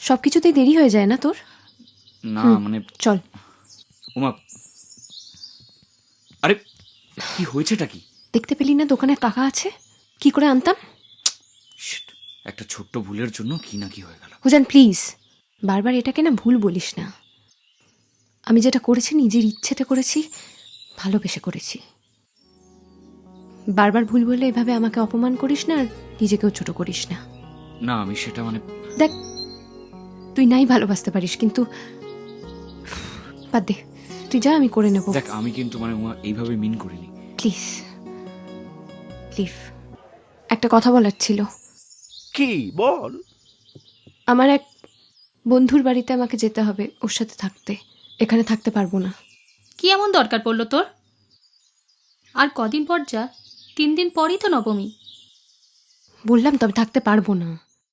সব কিছুতেই দেরি হয়ে যায় না তোর? না মানে চল। উমা, আরে কি হয়েছেটা কি? দেখতে পেলি না দোকানে টাকা আছে? কি করে আনতাম? Shit, একটা ছোট্ট ভুলের জন্য কি না কি হয়ে গেল। হুজান প্লিজ, বারবার এটাকে না ভুল বলিস না। আমি যেটা করেছি নিজের ইচ্ছেতে করেছি, ভালোবেসে করেছি। বারবার ভুল বলে এভাবে আমাকে অপমান করিস না, আর নিজেকেও ছোট করিস না। না আমি সেটা মানে দেখ, তুই নাই ভালোবাসতে পারিস, কিন্তু বাদ দে, তুই যা, আমি করে নেব। দেখ আমি কিন্তু মানে উমা এইভাবে মিন করিনি। Please leave. একটা কথা বলার ছিল। কি বল? আমার এক বন্ধুর বাড়িতে আমাকে যেতে হবে ওর সাথে থাকতে, এখানে থাকতে পারবো না। কি এমন দরকার পড়লো তোর? আর কদিন পর যা, 3 দিন পরই তো নবমী। বললাম তবে থাকতে পারবো না।